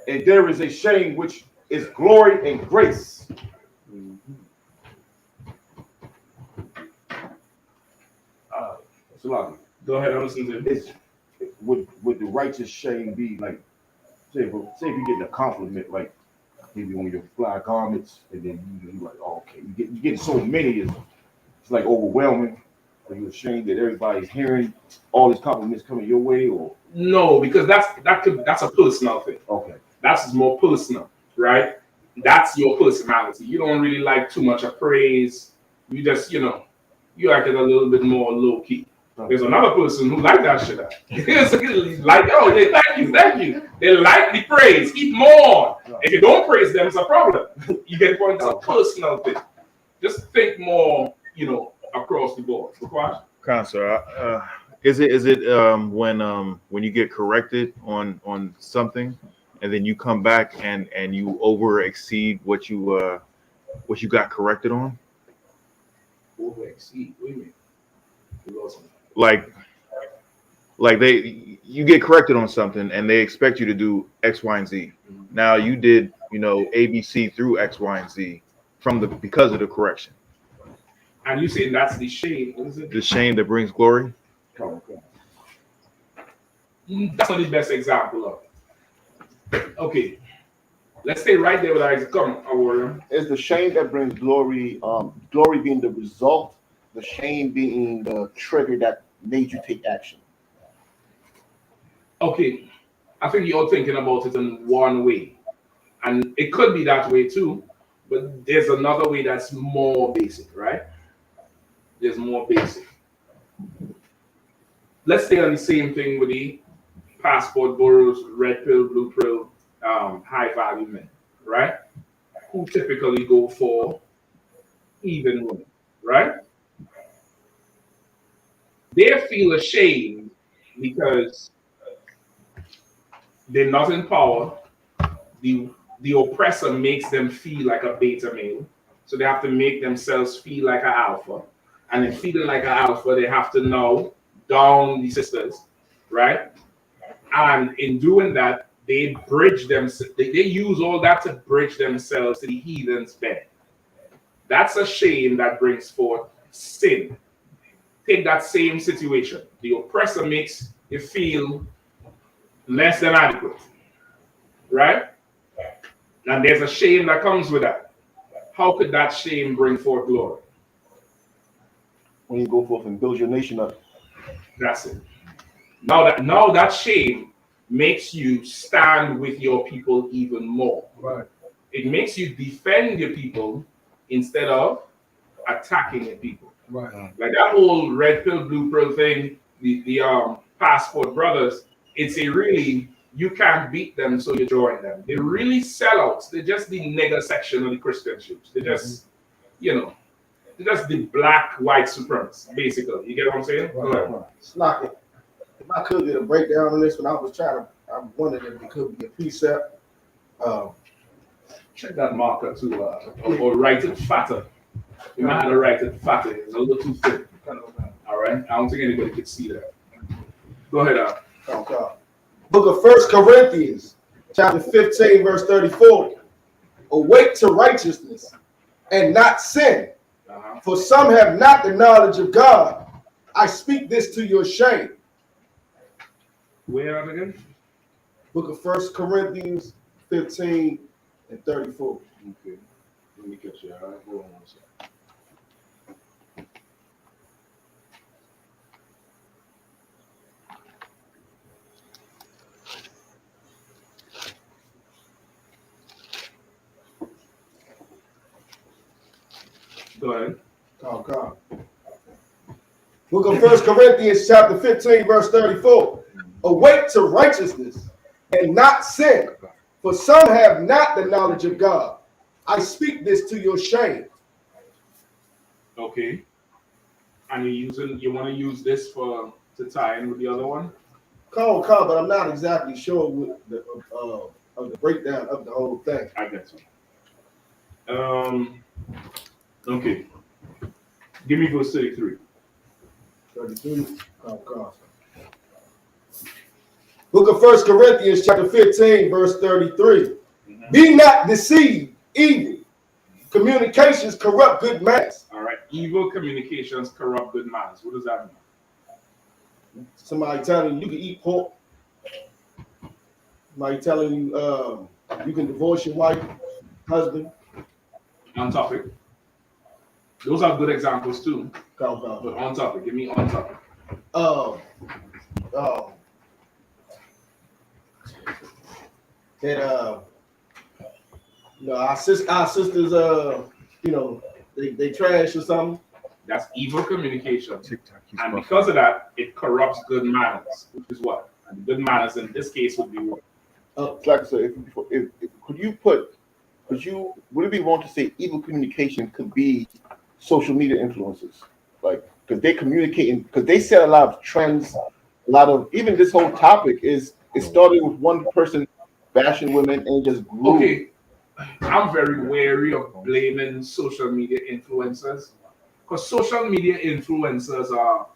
and there is a shame which is glory and grace. Go ahead, I'm listening to it. Would the righteous shame be like, say if you get a compliment, like maybe on your fly garments, and then you like, oh, okay, you get so many, it's like overwhelming. Are you ashamed that everybody's hearing all these compliments coming your way, or? No, because that's a personal thing. Okay. That's more personal, right? That's your personality. You don't really like too much of praise. You just, you acted a little bit more low key. There's another person who like that shit. Like, oh, they thank you. They like the praise. Eat more. If you don't praise them, it's a problem. You get the point? It's a personal thing. Just think more, across the board. Counselor, is it when you get corrected on something, and then you come back and you over exceed what you got corrected on? Over exceed? What do you mean? Like you get corrected on something and they expect you to do X, Y, and Z. Now you did, A, B, C through X, Y, and Z because of the correction. And you saying that's the shame? What is it? The shame that brings glory. That's not the best example of it. Okay. Let's stay right there with Isaac. Come on, warrior. Is the shame that brings glory, glory being the result, the shame being the trigger that made you take action? Okay, I think you're thinking about it in one way, and it could be that way too, but there's another way that's more basic, right? There's more basic. Let's stay on the same thing with the passport borrowers, red pill, blue pill, high value men, right? Who typically go for even women, right? They feel ashamed because they're not in power. The oppressor makes them feel like a beta male. So they have to make themselves feel like an alpha. And in feeling like an alpha, they have to now down the sisters, right? And in doing that, they bridge them. They use all that to bridge themselves to the heathen's bed. That's a shame that brings forth sin. Take that same situation. The oppressor makes you feel less than adequate, right? And there's a shame that comes with that. How could that shame bring forth glory? When you go forth and build your nation up. That's it. Now that shame makes you stand with your people even more. Right. It makes you defend your people instead of attacking your people. Right. Like that whole red pill, blue pill thing, the passport brothers, it's a really, you can't beat them, so you join them. They're really sellouts. They're just the nigger section of the Christian church. They're just, they're just the black white supremacists, basically. You get what I'm saying? Right. Slock it. If I could get a breakdown on this, when I wondered if it could be a precept. Check that marker too, or write it fatter. You might have to write it fatter. It's a little too thick. All right? I don't think anybody could see that. Go ahead, Book of 1 Corinthians, chapter 15, verse 34. Awake to righteousness and not sin. For some have not the knowledge of God. I speak this to your shame. Where are they again? Book of 1 Corinthians 15 and 34. Okay. Let me catch you. All right, hold on one second. Go ahead. Calm. Book of 1 Corinthians chapter 15, verse 34. Awake to righteousness and not sin, for some have not the knowledge of God. I speak this to your shame. Okay. And you want to use this to tie in with the other one? Calm, but I'm not exactly sure what of the breakdown of the whole thing. I get you. Okay. Give me verse 33. 33. Calm. Book of 1 Corinthians chapter 15, verse 33. Be not deceived, evil communications corrupt good manners. All right. Evil communications corrupt good manners. What does that mean? Somebody telling you can eat pork. Somebody telling you you can divorce your wife, husband. On topic. Those are good examples too. But Calm. on topic. Give me on topic. That our sisters they trash or something. That's evil communication. And because of that, it corrupts good manners, which is what? And good manners in this case would be what? Like I said, would it be wrong to say evil communication could be social media influencers? Like, because they're communicating, because they set a lot of trends, even this whole topic it started with one person bashing women and just grew. Okay, I'm very wary of blaming social media influencers, because social media influencers are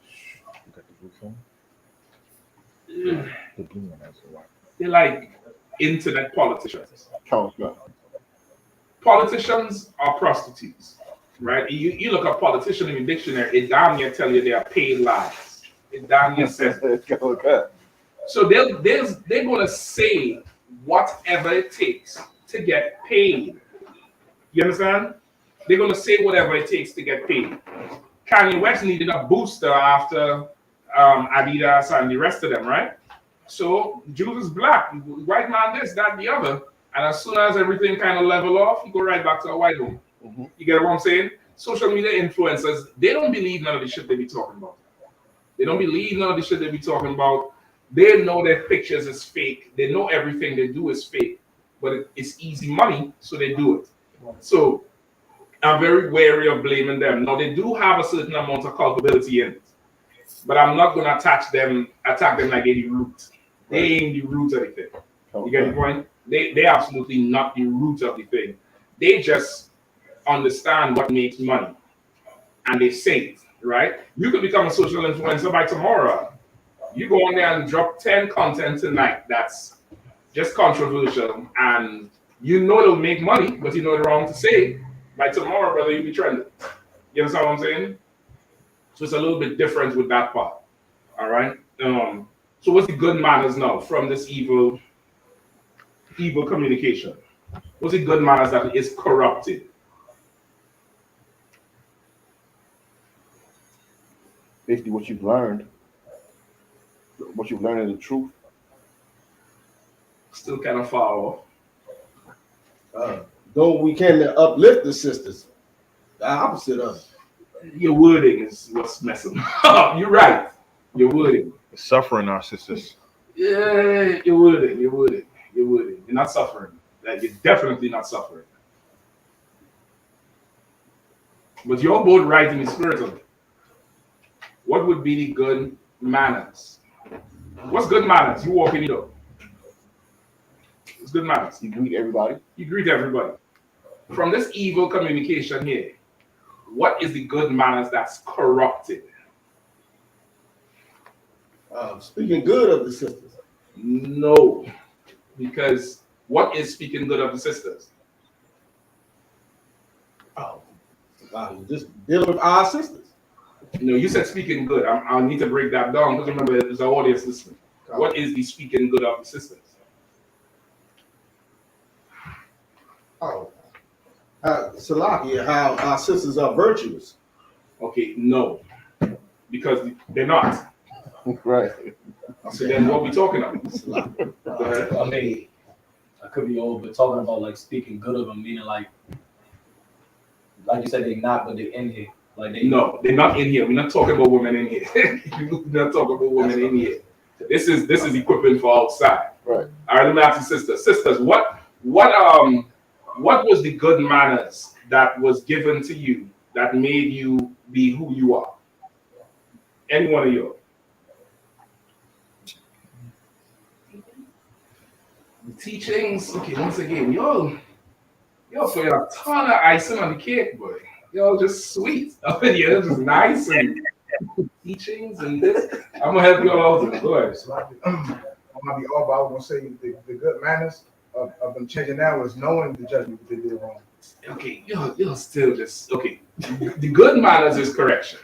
they're like internet politicians. Politicians are prostitutes, right? You look at politician in the dictionary, it damn near tell you they are paid liars. It damn near says so they're gonna say whatever it takes to get paid. You understand? They're gonna say whatever it takes to get paid. Kanye West needed a booster after Adidas and the rest of them, right? So Jews is black, white man this, that, the other. And as soon as everything kind of level off, you go right back to a white home. Mm-hmm. You get what I'm saying? Social media influencers, they don't believe none of the shit they be talking about. They don't believe none of the shit they be talking about. They know their pictures is fake. They know everything they do is fake. But it's easy money, so they do it. So I'm very wary of blaming them. Now, they do have a certain amount of culpability in it. But I'm not going to attack them like they're the root. They ain't the root of the thing. You get the point? They absolutely not the root of the thing. They just understand what makes money. And they say it, right? You could become a social influencer by tomorrow. You go on there and drop 10 content tonight that's just controversial. And you know it'll make money, but you know the wrong to say. By tomorrow, brother, you'll be trending. You understand what I'm saying? So it's a little bit different with that part. All right? So what's the good manners now from this evil communication? What's the good manners that is corrupted? Basically, what you've learned is the truth. Still kind of far off. Though we can uplift the sisters, the opposite of it. Your wording is what's messing up. You're right. Your wording. Suffering our sisters. Yeah, your wording. You're not suffering. You're definitely not suffering. But you're both right in the spirit of it. What would be the good manners? What's good manners? You walk in the door. It's good manners. You greet everybody. From this evil communication here, what is the good manners that's corrupted? Speaking good of the sisters. No. Because what is speaking good of the sisters? Just dealing with our sisters. No, you said speaking good. I need to break that down because remember there's an audience listening. What is the speaking good of the sisters? Oh, Salakia, how our sisters are virtuous. Okay, no, because they're not. Right. So then what we talking about? Go ahead. I mean, I could be old, but talking about like speaking good of them, meaning like you said, they not, but they're in here. Like No, they're not in here. We're not talking about women in here. We're not talking about women in here. This is equipment for outside. Right. All right, let me ask you, sisters. Sisters, what was the good manners that was given to you that made you be who you are? Any one of you? The teachings. Okay, once again, y'all put a ton of icing on the cake, boy. Y'all just sweet. I mean, you're just nice and teachings and this. I'm gonna help you all out. Go ahead. I'm gonna be all about. I was gonna say the good manners of them changing now is knowing the judgment that they did wrong. Okay, you're still just okay. The good manners is correction.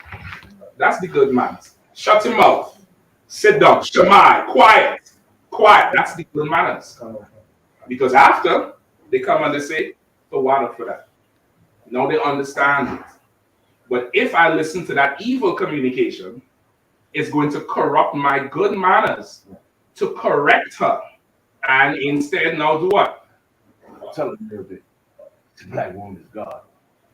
That's the good manners. Shut your mouth. Sit down. Shamai. Quiet. Quiet. That's the good manners. Because after they come and they say, the water for that. Now they understand it. But if I listen to that evil communication, it's going to corrupt my good manners to correct her. And instead, now do what? Tell her that the black woman is God.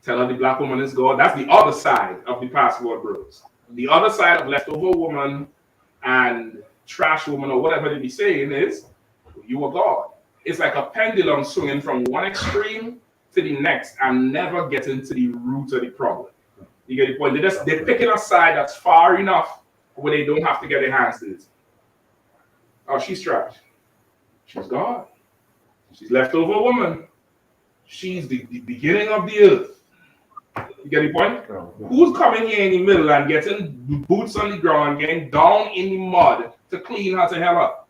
Tell her the black woman is God. That's the other side of the password bros. The other side of leftover woman and trash woman or whatever they be saying is, you are God. It's like a pendulum swinging from one extreme to the next and never getting to the root of the problem. You get the point? They're picking a side that's far enough where they don't have to get their hands to it. Oh, she's trash. She's God. She's leftover woman. She's the beginning of the earth. You get the point? Who's coming here in the middle and getting boots on the ground, getting down in the mud to clean her to hell up?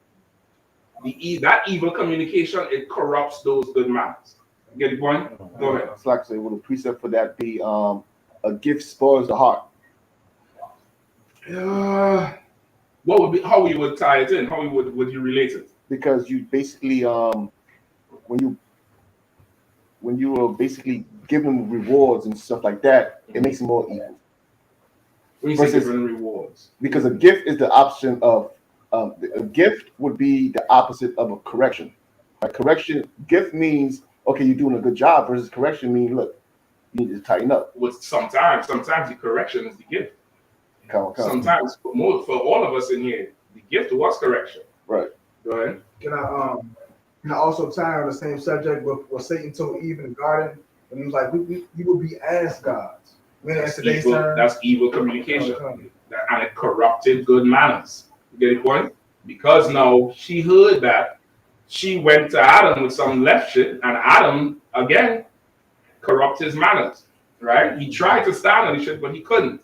That evil communication, it corrupts those good manners. You get the point? Go ahead. It's like say, will the precept for that be a gift spoils the heart? What would be how you would tie it in? How would you relate it? Because you basically when you are basically giving rewards and stuff like that, it makes it more evil. When you say giving rewards, because a gift is the option of a gift would be the opposite of a correction. A correction gift means okay, you're doing a good job versus correction means look, you need to tighten up. Well, sometimes the correction is the gift. Sometimes for all of us in here, the gift was correction. Right. Go ahead. Can I also tie on the same subject with what Satan told Eve in the garden when he was like, you will be as gods. That's evil communication. And it corrupted good manners. You get the point? Because now she heard that, she went to Adam with some left shit, and Adam, again, corrupt his manners. Right? He tried to stand on the shit, but he couldn't.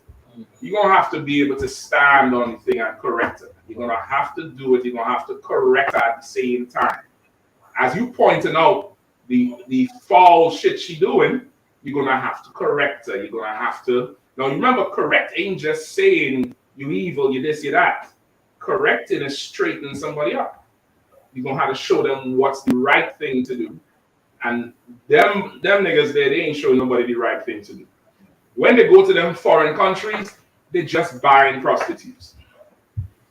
You're going to have to be able to stand on the thing and correct it. You're going to have to do it. You're going to have to correct it at the same time. As you pointed out, the foul shit she doing, you're going to have to correct her. You're going to have to. Now, remember, correct ain't just saying you evil, you this, you that. Correcting is straightening somebody up. You're going to have to show them what's the right thing to do. And them niggas there, they ain't showing nobody the right thing to do. When they go to them foreign countries, they're just buying prostitutes.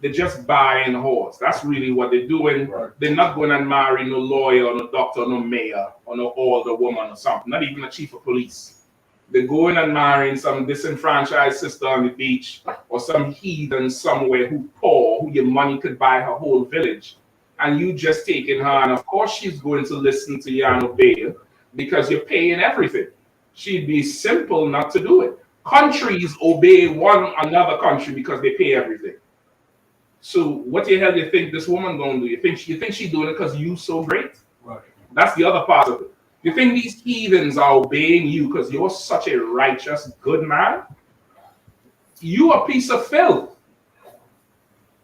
They're just buying whores. That's really what they're doing. Right. They're not going and marry no lawyer or no doctor or no mayor or no older woman or something, not even a chief of police. They're going and marrying some disenfranchised sister on the beach or some heathen somewhere who poor, who your money could buy her whole village. And you just taking her, and of course she's going to listen to you and obey you because you're paying everything. She'd be simple not to do it. Countries obey one another country because they pay everything. So what the hell do you think this woman gonna do? You think she's doing it because you so great? Right. That's the other part of it. You think these heathens are obeying you because you're such a righteous, good man? You a piece of filth.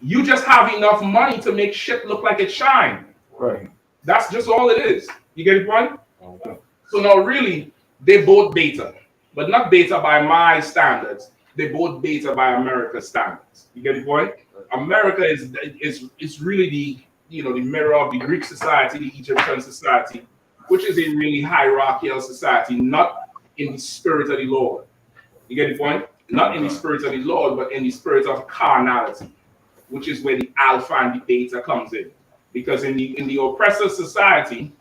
You just have enough money to make shit look like it shine. Right. That's just all it is. You get the point? Okay. So now really, they both beta, but not beta by my standards. They both beta by America's standards. You get the point? America is really the mirror of the Greek society, the Egyptian society, which is a really hierarchical society, not in the spirit of the Lord. You get the point? Not in the spirit of the Lord, but in the spirit of carnality, which is where the alpha and the beta comes in. Because in the oppressor society,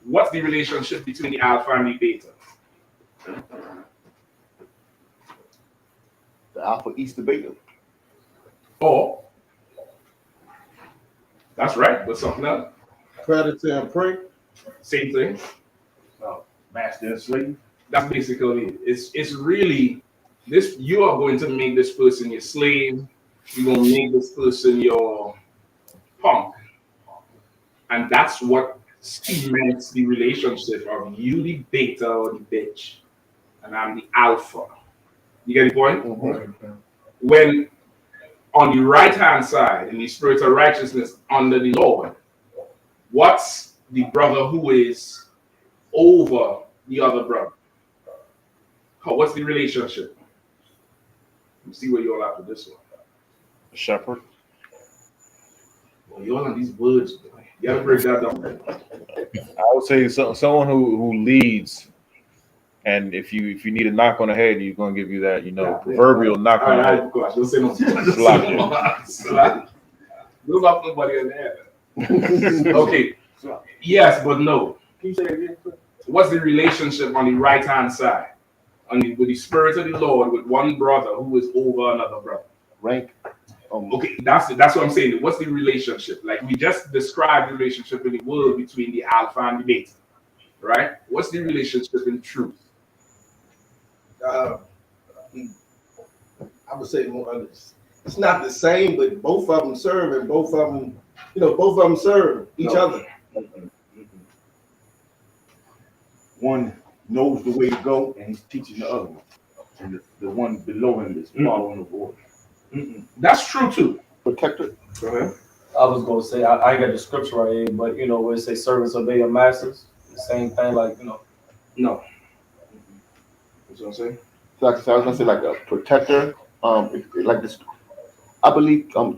what's the relationship between the alpha and the beta? The alpha eats the beta. Or that's right, but something else. Predator and prey. Same thing. Master and slave. That's basically it. It's really this. You are going to make this person your slave. You're gonna make this person your punk, and that's what cements the relationship of you, the beta or the bitch, and I'm the alpha. You get the point? Mm-hmm. When on the right hand side, in the spirit of righteousness under the Lord, what's the brother who is over the other brother? What's the relationship? Let me see where you all after this one. A shepherd. Well, you all on these words. You gotta break that down. I would say someone who leads, and if you need a knock on the head, he's gonna give you that, proverbial knock on the head. Don't say no. Slap. Don't knock nobody in the head. Okay. Yes, but no. Can you say it again? What's the relationship on the right hand side? With the spirit of the Lord, with one brother who is over another brother. Rank. Okay, that's what I'm saying. What's the relationship? Like we just described the relationship in the world between the alpha and the beta, right? What's the relationship in truth? I would say more. It's not the same, but both of them serve, and both of them serve each other. One knows the way to go, and he's teaching the other one. And the one below him is following the order. That's true too. Protector. Go ahead. I was gonna say I ain't got the scripture right here, but where it say servants obey your masters, the same thing, No. What's what I'm saying? So I was gonna say like a protector. Like this, I believe. I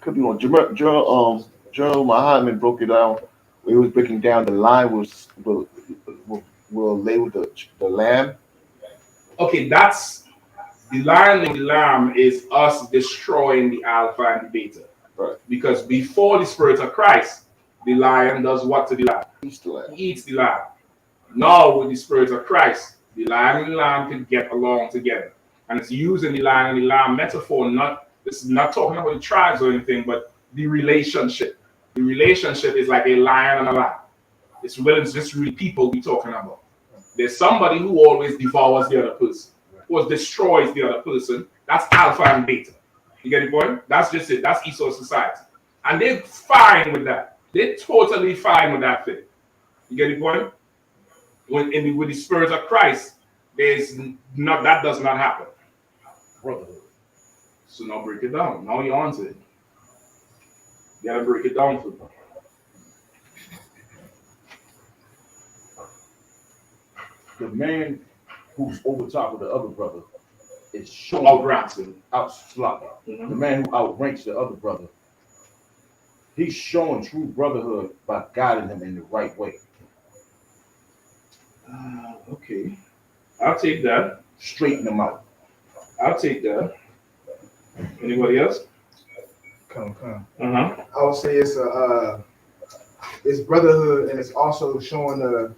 could be wrong. General Muhammad broke it down. He was breaking down the line will lay with the lamb. Okay, that's the lion and the lamb is us destroying the alpha and the beta. Right. Because before the spirit of Christ, the lion does what to the lamb? Eats the lamb. He eats the lamb. Now with the spirit of Christ, the lion and the lamb can get along together. And it's using the lion and the lamb metaphor. This is not talking about the tribes or anything, but the relationship. The relationship is like a lion and a lamb. It's just really people we're talking about. There's somebody who always devours the other person, who destroys the other person. That's alpha and beta. You get the point? That's just it. That's Esau society. And they're fine with that. They're totally fine with that thing. You get the point? With the spirit of Christ, that does not happen. Brotherhood. So now break it down. Now you're on to it. You gotta break it down for them. The man who's over top of the other brother is showing outranks him. The man who outranks the other brother, he's showing true brotherhood by guiding him in the right way. Okay. I'll take that. Straighten them out. I'll take that. Anybody else? Come. Uh-huh. I would say it's brotherhood, and it's also showing the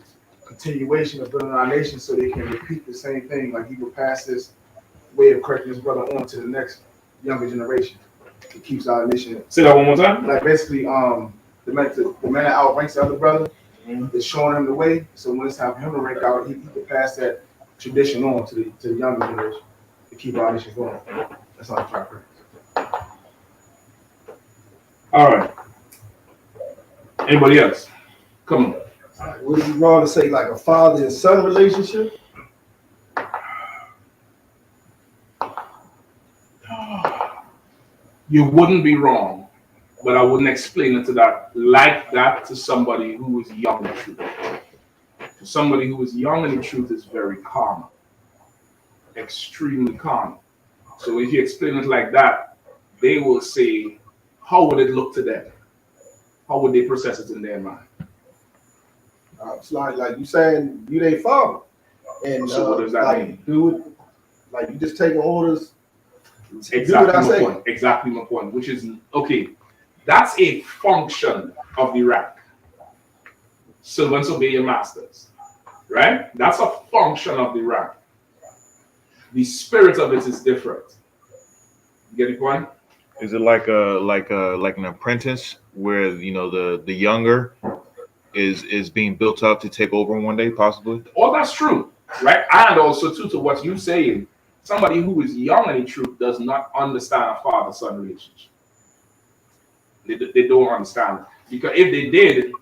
continuation of building our nation, so they can repeat the same thing. Like he will pass this way of correcting his brother on to the next younger generation. It keeps our nation. Say that one more time. Like basically, the man that outranks the other brother is showing him the way. So when it's time for him to rank out, he can pass that tradition on to the younger generation to keep our nation going. That's all I'm trying to. All right. Anybody else? Come on. Would it be wrong to say like a father and son relationship? You wouldn't be wrong, but I wouldn't explain it like that to somebody who is young in truth. To somebody who is young in the truth is very calm, extremely calm. So if you explain it like that, they will say, how would it look to them? How would they process it in their mind? It's like you saying you they father. And so what does that mean? Dude, like you just taking orders. Exactly my point. Exactly my point. Which is okay. That's a function of the rank. Servants obey your masters, right? That's a function of the rank. The spirit of it is different. You get the point? Is it like an apprentice where the younger is being built up to take over one day, possibly? Oh, that's true, right? And also too, to what you're saying, somebody who is young in the truth does not understand a father-son relationship. They don't understand it. Because if they did,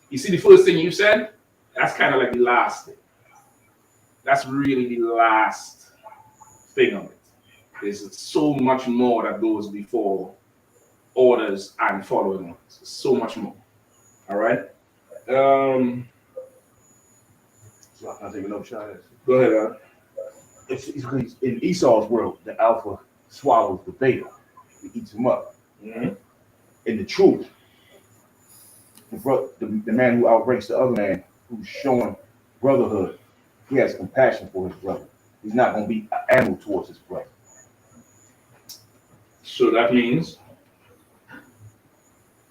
you see the first thing you said, that's kind of like the last thing. That's really the last thing of it. There's so much more that goes before orders and following orders. So much more. All right. So I can take another shot at it. Go ahead. It's in Esau's world, the alpha swallows the beta. It eats him up. Mm-hmm. In the truth, the man who outranks the other man, who's showing brotherhood, he has compassion for his brother. He's not going to be an animal towards his brother. So that means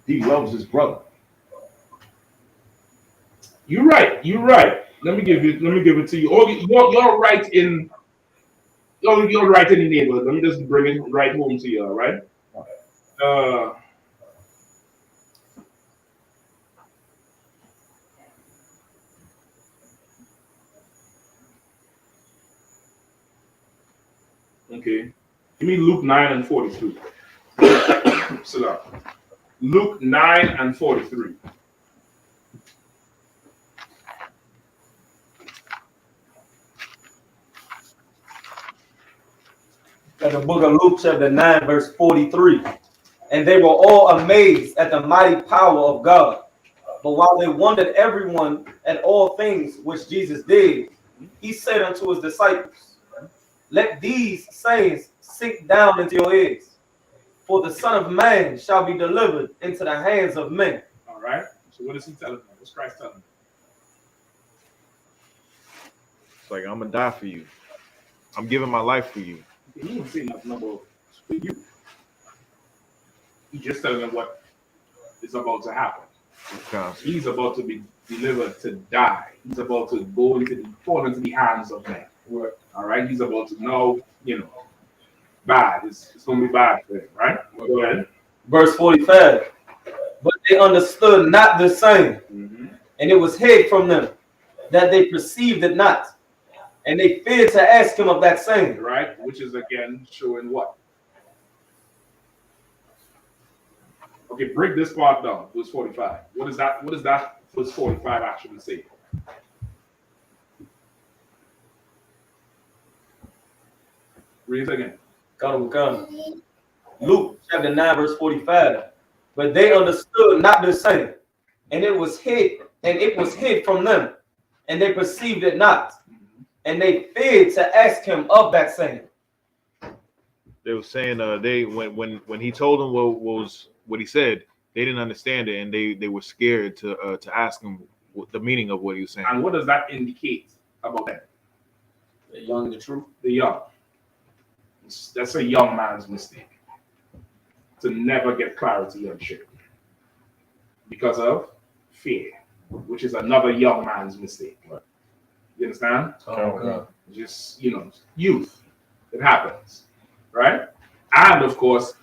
he loves his brother. You're right. You're right. Let me give it to you. Oh, you're right in. You're right in the neighborhood. Let me just bring it right home to you. All right. Okay. Give me Luke 9 and 43. Sit down. Luke 9 and 43. At the book of Luke, chapter 9, verse 43. And they were all amazed at the mighty power of God. But while they wondered everyone at all things which Jesus did, he said unto his disciples, let these sayings sink down into your ears, for the Son of Man shall be delivered into the hands of men. All right. So what is he telling them? What's Christ telling them? It's like, I'm going to die for you. I'm giving my life for you. He didn't say nothing about for you. He just telling them what is about to happen. He's about to be delivered to die. He's about to fall into the hands of men. All right. He's about to know, bad. It's going to be bad for him, right? Go ahead. Verse 45. But they understood not the same, and it was hid from them, that they perceived it not. And they feared to ask him of that same. Right, which is again showing what? Okay, break this part down. Verse 45. What is that? What does that verse 45 actually say? Read it again. Luke chapter 9, verse 45. But they understood not the same, and it was hid from them, and they perceived it not. And they feared to ask him of that same. They were saying when he told them what he said, they didn't understand it, and they were scared to ask him the meaning of what he was saying. And what does that indicate about them? The young, the truth. The young. That's a young man's mistake. To never get clarity on shit. Because of fear, which is another young man's mistake. You understand? Oh, just, youth. It happens. Right? And of course,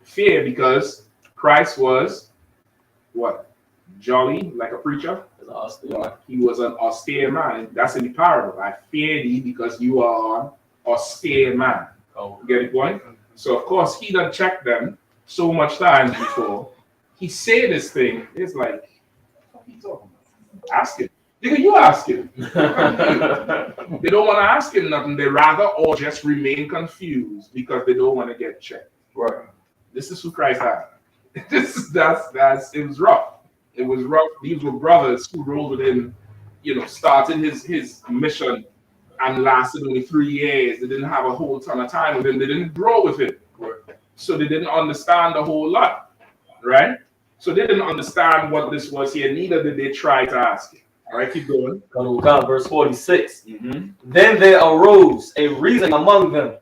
fear because Christ was what? Jolly, like a preacher? He was an austere man. That's in the parable. I fear thee because you are an austere man. You get the point? So of course, he done checked them so much times before. He said this thing. It's like, what are you talking about? Ask him. Nigga, you ask him. They don't want to ask him nothing. They rather all just remain confused because they don't want to get checked. Right. This is who Christ had. It was rough. It was rough. These were brothers who rolled with him, started his mission and lasted only 3 years. They didn't have a whole ton of time with him. They didn't grow with him. Right. so they didn't understand the whole lot, right? So they didn't understand what this was here, neither did they try to ask it. All right, keep going. Verse 46. Then there arose a reasoning among them,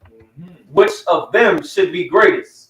which of them should be greatest.